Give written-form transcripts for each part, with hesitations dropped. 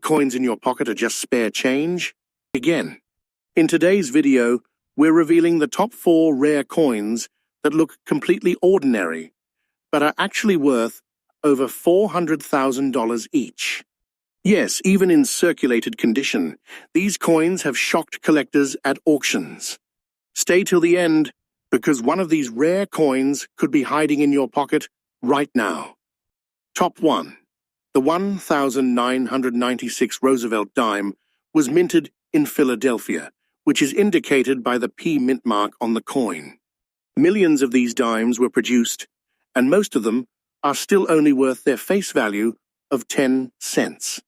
Coins in your pocket are just spare change? Again. In today's video, we're revealing the top 4 rare coins that look completely ordinary, but are actually worth over $400,000 each. Yes, even in circulated condition, these coins have shocked collectors at auctions. Stay till the end, because one of these rare coins could be hiding in your pocket right now. Top 1. The 1996 Roosevelt dime was minted in Philadelphia, which is indicated by the P mint mark on the coin. Millions of these dimes were produced, and most of them are still only worth their face value of 10 cents.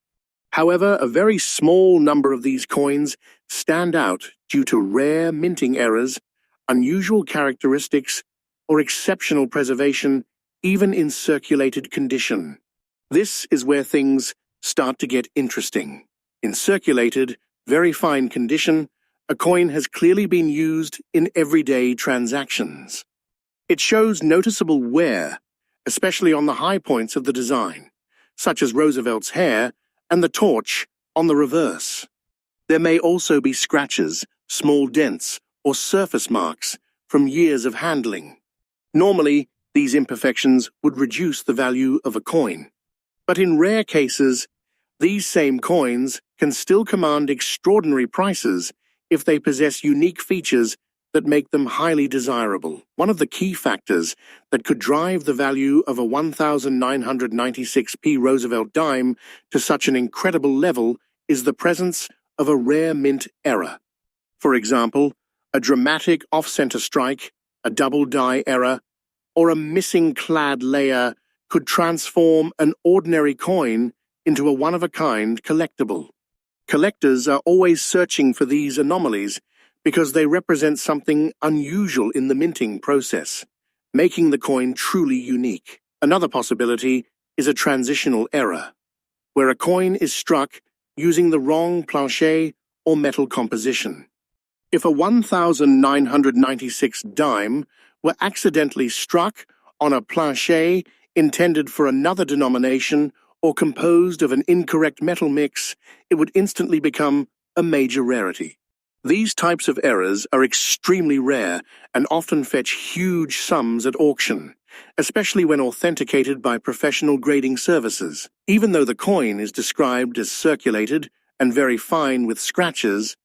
However, a very small number of these coins stand out due to rare minting errors, unusual characteristics, or exceptional preservation, even in circulated condition. This is where things start to get interesting. In circulated, very fine condition, a coin has clearly been used in everyday transactions. It shows noticeable wear, especially on the high points of the design, such as Roosevelt's hair and the torch on the reverse. There may also be scratches, small dents, or surface marks from years of handling. Normally, these imperfections would reduce the value of a coin. But in rare cases, these same coins can still command extraordinary prices if they possess unique features that make them highly desirable. One of the key factors that could drive the value of a 1996p Roosevelt dime to such an incredible level is the presence of a rare mint error. For example, a dramatic off-center strike, a double die error, or a missing clad layer could transform an ordinary coin into a one-of-a-kind collectible. Collectors are always searching for these anomalies because they represent something unusual in the minting process, making the coin truly unique. Another possibility is a transitional error, where a coin is struck using the wrong planchet or metal composition. If a 1996 dime were accidentally struck on a planchet intended for another denomination or composed of an incorrect metal mix, it would instantly become a major rarity. These types of errors are extremely rare and often fetch huge sums at auction, especially when authenticated by professional grading services. Even though the coin is described as circulated and very fine with scratches,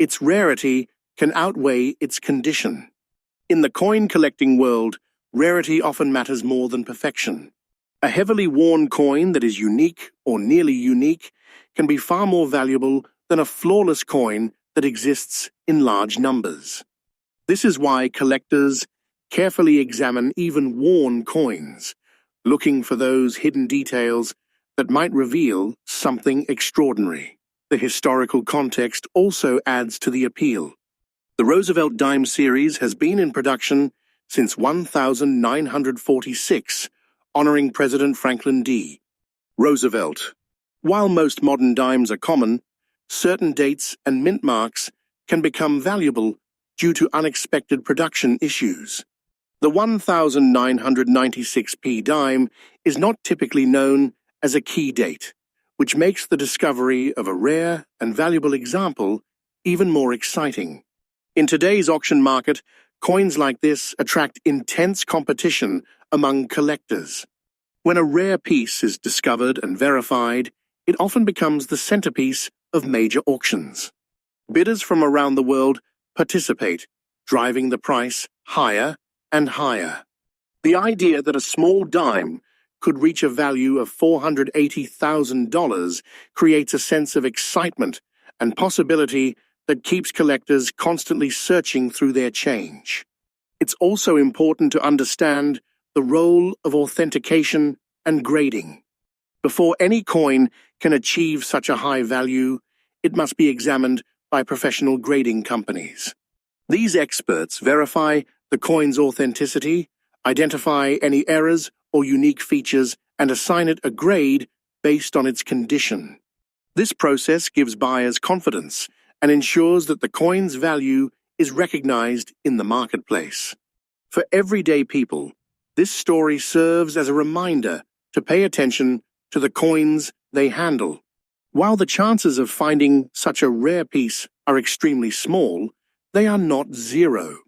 its rarity can outweigh its condition. In the coin collecting world, rarity often matters more than perfection. A heavily worn coin that is unique or nearly unique can be far more valuable than a flawless coin that exists in large numbers. This is why collectors carefully examine even worn coins, looking for those hidden details that might reveal something extraordinary. The historical context also adds to the appeal. The Roosevelt dime series has been in production since 1946, honoring President Franklin D. Roosevelt. While most modern dimes are common, certain dates and mint marks can become valuable due to unexpected production issues. The 1996p dime is not typically known as a key date, which makes the discovery of a rare and valuable example even more exciting. In today's auction market, coins like this attract intense competition among collectors. When a rare piece is discovered and verified, it often becomes the centerpiece of major auctions. Bidders from around the world participate, driving the price higher and higher. The idea that a small dime could reach a value of $480,000 creates a sense of excitement and possibility that keeps collectors constantly searching through their change. It's also important to understand the role of authentication and grading. Before any coin can achieve such a high value, it must be examined by professional grading companies. These experts verify the coin's authenticity, identify any errors or unique features, and assign it a grade based on its condition. This process gives buyers confidence and ensures that the coin's value is recognized in the marketplace. For everyday people, this story serves as a reminder to pay attention to the coins they handle. While the chances of finding such a rare piece are extremely small, they are not zero.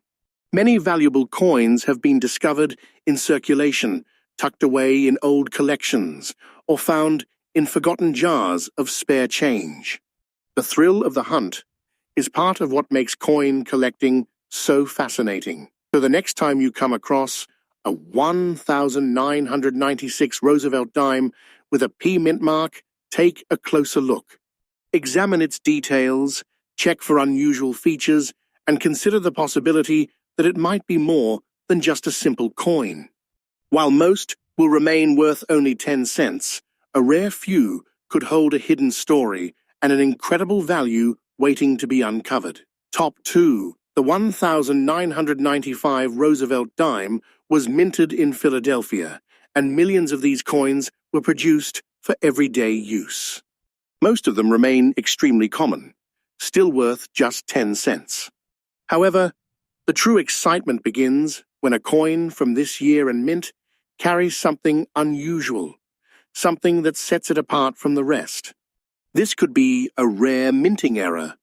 Many valuable coins have been discovered in circulation, tucked away in old collections, or found in forgotten jars of spare change. The thrill of the hunt is part of what makes coin collecting so fascinating. So the next time you come across a 1996 Roosevelt dime with a P mint mark, take a closer look. Examine its details, check for unusual features, and consider the possibility that it might be more than just a simple coin. While most will remain worth only 10 cents, a rare few could hold a hidden story and an incredible value waiting to be uncovered. Top 2. The 1995 Roosevelt dime was minted in Philadelphia, and millions of these coins were produced for everyday use. Most of them remain extremely common, still worth just 10 cents. However, the true excitement begins when a coin from this year and mint carries something unusual, something that sets it apart from the rest. This could be a rare minting error,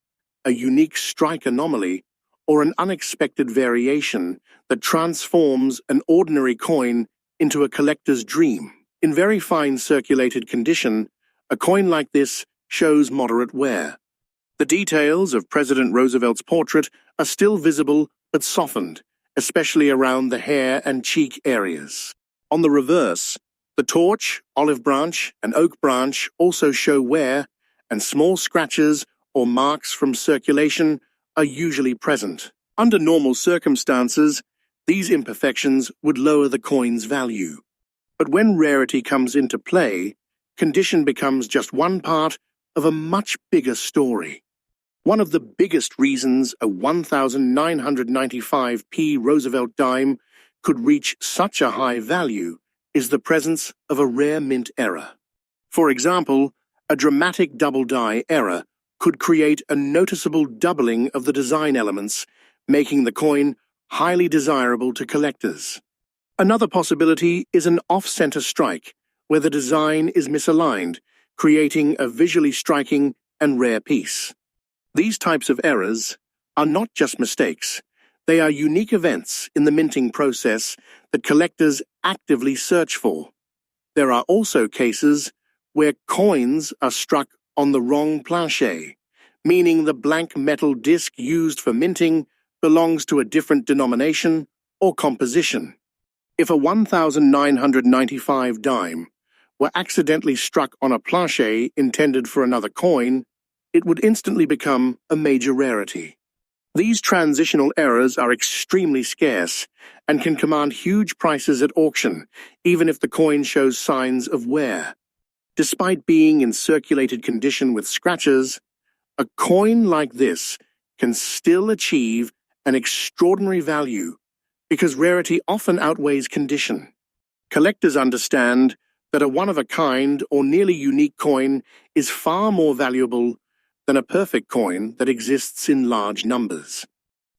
a unique strike anomaly, or an unexpected variation that transforms an ordinary coin into a collector's dream. In very fine circulated condition, a coin like this shows moderate wear. The details of President Roosevelt's portrait are still visible but softened, especially around the hair and cheek areas. On the reverse, the torch, olive branch, and oak branch also show wear, and small scratches or marks from circulation are usually present. Under normal circumstances, these imperfections would lower the coin's value. But when rarity comes into play, condition becomes just one part of a much bigger story. One of the biggest reasons a 1995 P Roosevelt dime could reach such a high value is the presence of a rare mint error. For example, a dramatic double die error could create a noticeable doubling of the design elements, making the coin highly desirable to collectors. Another possibility is an off-center strike, where the design is misaligned, creating a visually striking and rare piece. These types of errors are not just mistakes, they are unique events in the minting process that collectors actively search for. There are also cases where coins are struck on the wrong planchet, meaning the blank metal disc used for minting belongs to a different denomination or composition. If a 1995 dime were accidentally struck on a planchet intended for another coin, it would instantly become a major rarity. These transitional errors are extremely scarce and can command huge prices at auction, even if the coin shows signs of wear. Despite being in circulated condition with scratches, a coin like this can still achieve an extraordinary value because rarity often outweighs condition. Collectors understand that a one-of-a-kind or nearly unique coin is far more valuable than a perfect coin that exists in large numbers.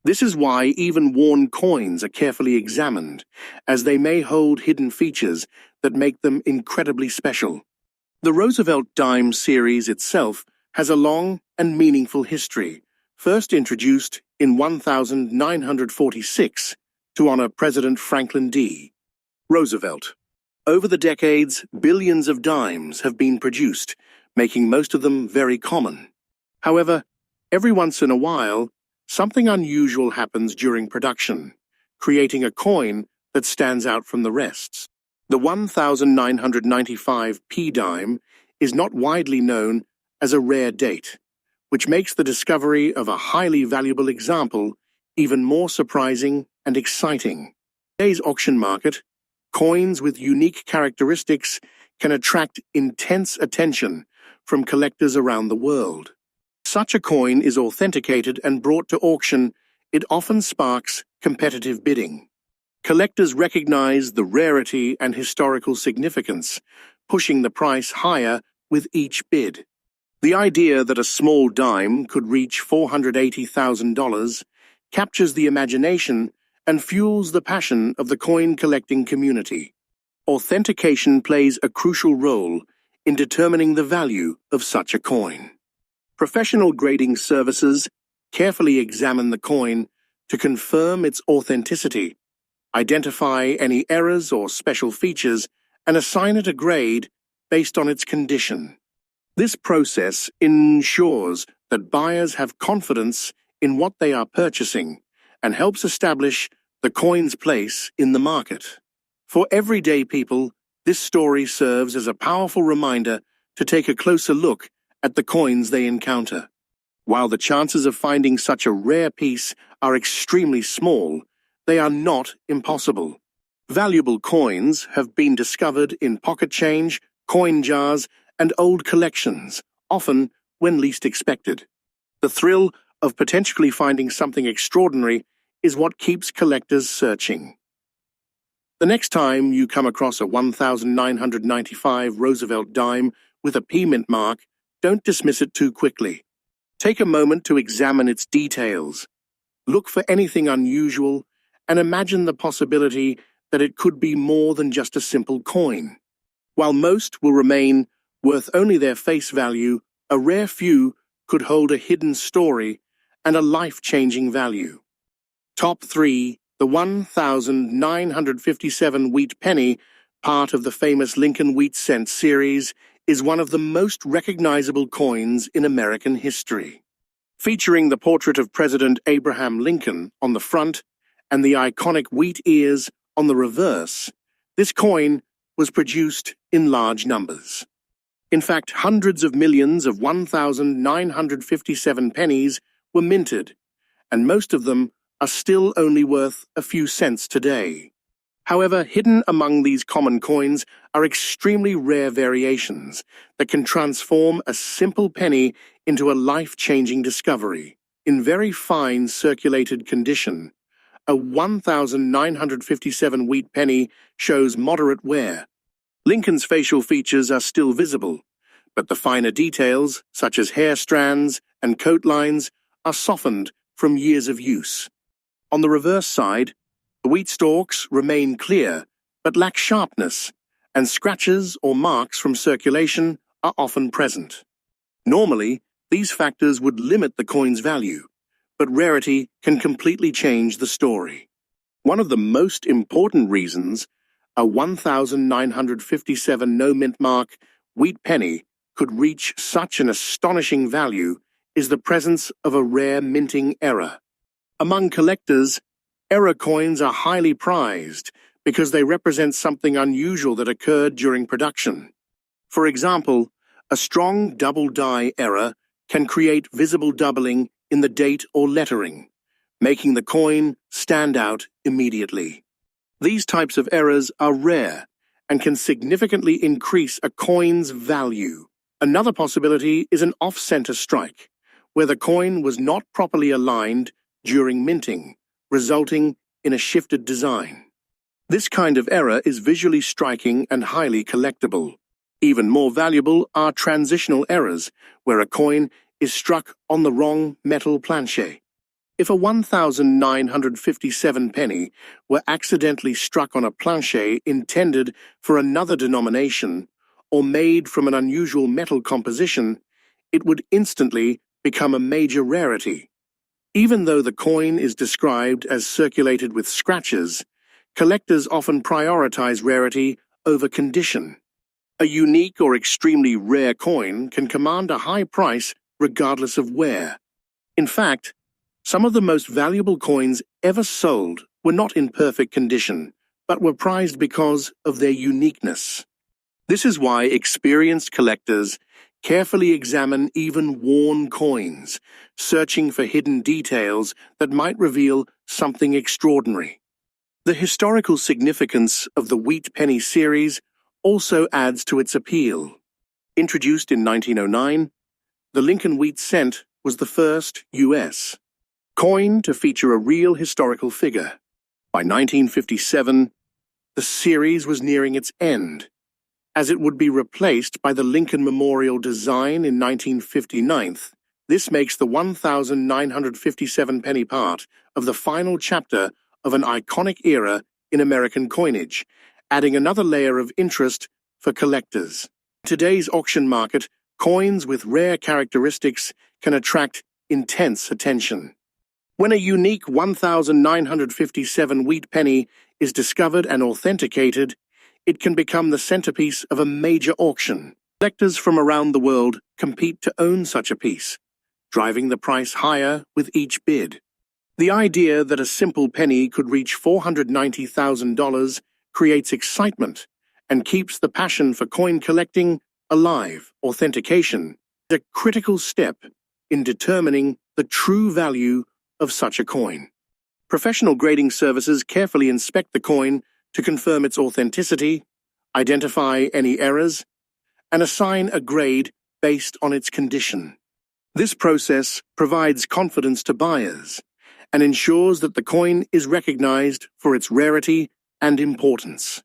This is why even worn coins are carefully examined, as they may hold hidden features that make them incredibly special. The Roosevelt dime series itself has a long and meaningful history, first introduced in 1946 to honor President Franklin D. Roosevelt. Over the decades, billions of dimes have been produced, making most of them very common. However, every once in a while, something unusual happens during production, creating a coin that stands out from the rest. The 1995 P dime is not widely known as a rare date, which makes the discovery of a highly valuable example even more surprising and exciting. In today's auction market, coins with unique characteristics can attract intense attention from collectors around the world. Such a coin is authenticated and brought to auction, it often sparks competitive bidding. Collectors recognize the rarity and historical significance, pushing the price higher with each bid. The idea that a small dime could reach $480,000 captures the imagination and fuels the passion of the coin collecting community. Authentication plays a crucial role in determining the value of such a coin. Professional grading services carefully examine the coin to confirm its authenticity, identify any errors or special features, and assign it a grade based on its condition. This process ensures that buyers have confidence in what they are purchasing and helps establish the coin's place in the market. For everyday people, this story serves as a powerful reminder to take a closer look at the coins they encounter. While the chances of finding such a rare piece are extremely small, they are not impossible. Valuable coins have been discovered in pocket change, coin jars, and old collections, often when least expected. The thrill of potentially finding something extraordinary is what keeps collectors searching. The next time you come across a 1995 Roosevelt dime with a P mint mark, don't dismiss it too quickly. Take a moment to examine its details. Look for anything unusual and imagine the possibility that it could be more than just a simple coin. While most will remain worth only their face value, a rare few could hold a hidden story and a life-changing value. Top 3. The 1957 Wheat Penny, part of the famous Lincoln Wheat Cent series, is one of the most recognizable coins in American history. Featuring the portrait of President Abraham Lincoln on the front and the iconic wheat ears on the reverse, this coin was produced in large numbers. In fact, hundreds of millions of 1957 pennies were minted, and most of them are still only worth a few cents today. However, hidden among these common coins are extremely rare variations that can transform a simple penny into a life-changing discovery. In very fine circulated condition, a 1957 wheat penny shows moderate wear. Lincoln's facial features are still visible, but the finer details, such as hair strands and coat lines, are softened from years of use. On the reverse side, the wheat stalks remain clear but lack sharpness, and scratches or marks from circulation are often present. Normally, these factors would limit the coin's value, but rarity can completely change the story. One of the most important reasons a 1957 no-mint mark wheat penny could reach such an astonishing value is the presence of a rare minting error. Among collectors, error coins are highly prized because they represent something unusual that occurred during production. For example, a strong double die error can create visible doubling in the date or lettering, making the coin stand out immediately. These types of errors are rare and can significantly increase a coin's value. Another possibility is an off-center strike, where the coin was not properly aligned during minting, resulting in a shifted design. This kind of error is visually striking and highly collectible. Even more valuable are transitional errors, where a coin is struck on the wrong metal planche. If a 1957 penny were accidentally struck on a planche intended for another denomination or made from an unusual metal composition, it would instantly become a major rarity. Even though the coin is described as circulated with scratches, collectors often prioritize rarity over condition. A unique or extremely rare coin can command a high price regardless of wear. In fact, some of the most valuable coins ever sold were not in perfect condition, but were prized because of their uniqueness. This is why experienced collectors carefully examine even worn coins, searching for hidden details that might reveal something extraordinary. The historical significance of the Wheat Penny series also adds to its appeal. Introduced in 1909, the Lincoln Wheat Cent was the first U.S. coin to feature a real historical figure. By 1957, the series was nearing its end, as it would be replaced by the Lincoln Memorial design in 1959. This makes the 1957 penny part of the final chapter of an iconic era in American coinage, adding another layer of interest for collectors. In today's auction market, coins with rare characteristics can attract intense attention. When a unique 1957 wheat penny is discovered and authenticated, it can become the centerpiece of a major auction. Collectors from around the world compete to own such a piece, driving the price higher with each bid. The idea that a simple penny could reach $490,000 creates excitement and keeps the passion for coin collecting alive. Authentication is a critical step in determining the true value of such a coin. Professional grading services carefully inspect the coin to confirm its authenticity, identify any errors, and assign a grade based on its condition. This process provides confidence to buyers and ensures that the coin is recognized for its rarity and importance.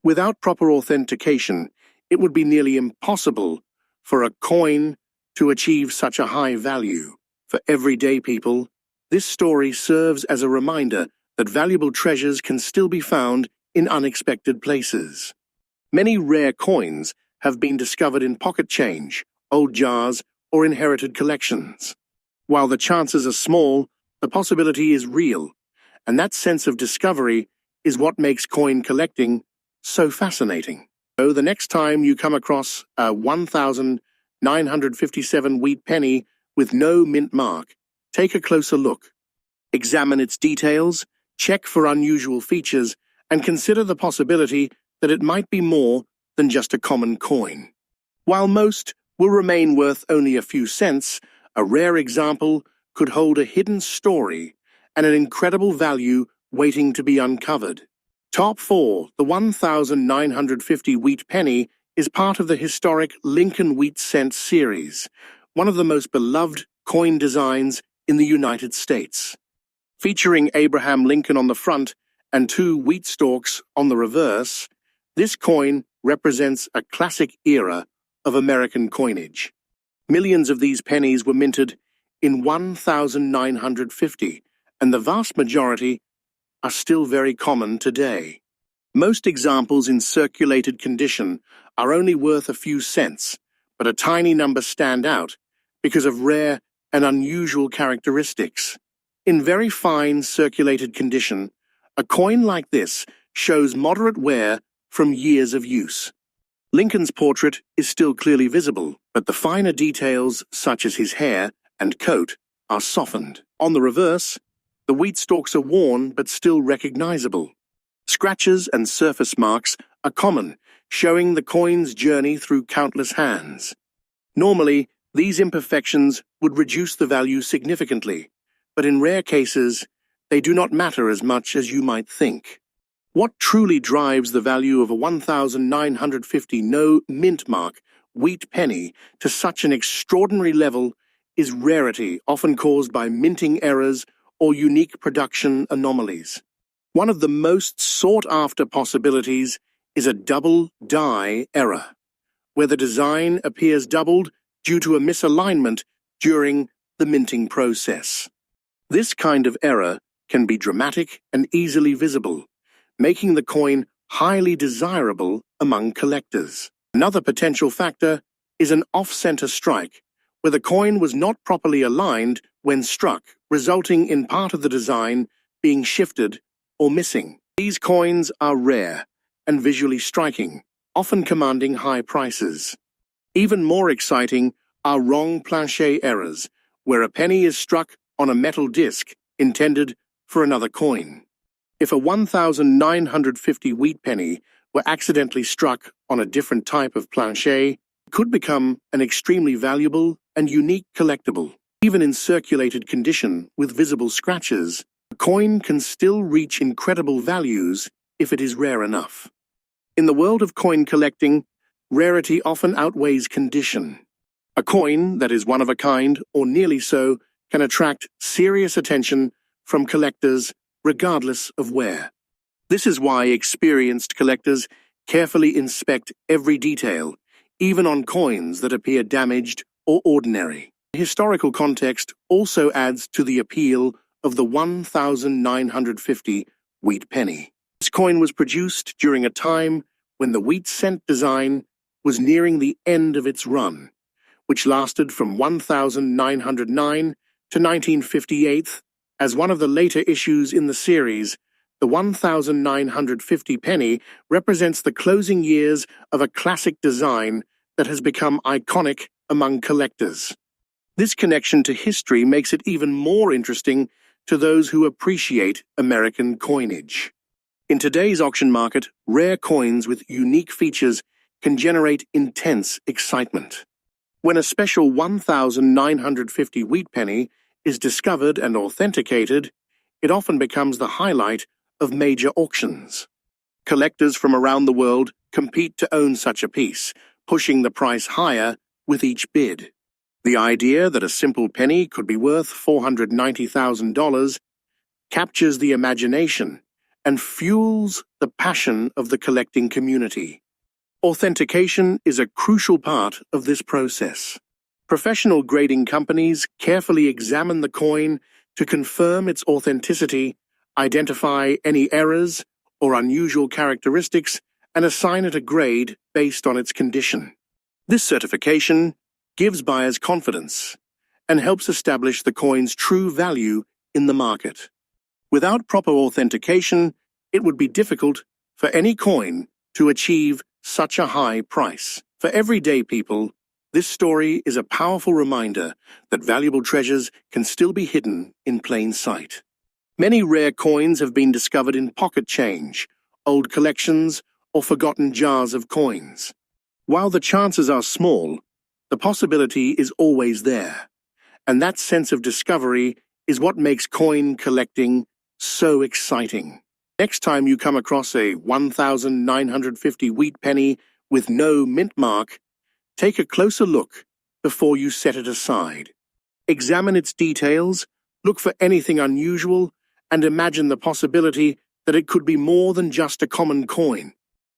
Without proper authentication, it would be nearly impossible for a coin to achieve such a high value. For everyday people, this story serves as a reminder that valuable treasures can still be found in unexpected places. Many rare coins have been discovered in pocket change, old jars, or inherited collections. While the chances are small, the possibility is real, and that sense of discovery is what makes coin collecting so fascinating. So the next time you come across a 1957 wheat penny with no mint mark, take a closer look. Examine its details, check for unusual features, and consider the possibility that it might be more than just a common coin. While most will remain worth only a few cents, a rare example could hold a hidden story and an incredible value waiting to be uncovered. Top 4. The 1950 wheat penny is part of the historic Lincoln wheat cent series, one of the most beloved coin designs in the United States. Featuring Abraham Lincoln on the front and 2 wheat stalks on the reverse, this coin represents a classic era of American coinage. Millions of these pennies were minted in 1950, and the vast majority are still very common today. Most examples in circulated condition are only worth a few cents, but a tiny number stand out because of rare and unusual characteristics. In very fine circulated condition, a coin like this shows moderate wear from years of use. Lincoln's portrait is still clearly visible, but the finer details, such as his hair and coat, are softened. On the reverse, the wheat stalks are worn but still recognizable. Scratches and surface marks are common, showing the coin's journey through countless hands. Normally, these imperfections would reduce the value significantly, but in rare cases, they do not matter as much as you might think. What truly drives the value of a 1950 no mint mark wheat penny to such an extraordinary level is rarity, often caused by minting errors or unique production anomalies. One of the most sought-after possibilities is a double die error, where the design appears doubled due to a misalignment during the minting process. This kind of error can be dramatic and easily visible, making the coin highly desirable among collectors. Another potential factor is an off-center strike, where the coin was not properly aligned when struck, resulting in part of the design being shifted or missing. These coins are rare and visually striking, often commanding high prices. Even more exciting are wrong planchet errors, where a penny is struck on a metal disc intended for another coin. If a 1950 wheat penny were accidentally struck on a different type of planchet, it could become an extremely valuable and unique collectible. Even in circulated condition with visible scratches, a coin can still reach incredible values if it is rare enough. In the world of coin collecting, rarity often outweighs condition. A coin that is one of a kind, or nearly so, can attract serious attention from collectors regardless of wear. This is why experienced collectors carefully inspect every detail, even on coins that appear damaged or ordinary. Historical context also adds to the appeal of the 1950 wheat penny. This coin was produced during a time when the wheat cent design was nearing the end of its run, which lasted from 1909 to 1958. As one of the later issues in the series, the 1950 penny represents the closing years of a classic design that has become iconic among collectors. This connection to history makes it even more interesting to those who appreciate American coinage. In today's auction market, rare coins with unique features can generate intense excitement. When a special 1950 wheat penny is discovered and authenticated, it often becomes the highlight of major auctions. Collectors from around the world compete to own such a piece, pushing the price higher with each bid. The idea that a simple penny could be worth $490,000 captures the imagination and fuels the passion of the collecting community. Authentication is a crucial part of this process. Professional grading companies carefully examine the coin to confirm its authenticity, identify any errors or unusual characteristics, and assign it a grade based on its condition. This certification gives buyers confidence and helps establish the coin's true value in the market. Without proper authentication, it would be difficult for any coin to achieve such a high price. For everyday people, this story is a powerful reminder that valuable treasures can still be hidden in plain sight. Many rare coins have been discovered in pocket change, old collections, or forgotten jars of coins. While the chances are small, the possibility is always there, and that sense of discovery is what makes coin collecting so exciting. Next time you come across a 1950 wheat penny with no mint mark, take a closer look before you set it aside. Examine its details, look for anything unusual, and imagine the possibility that it could be more than just a common coin.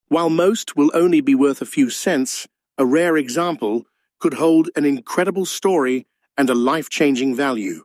While most will only be worth a few cents, a rare example could hold an incredible story and a life-changing value.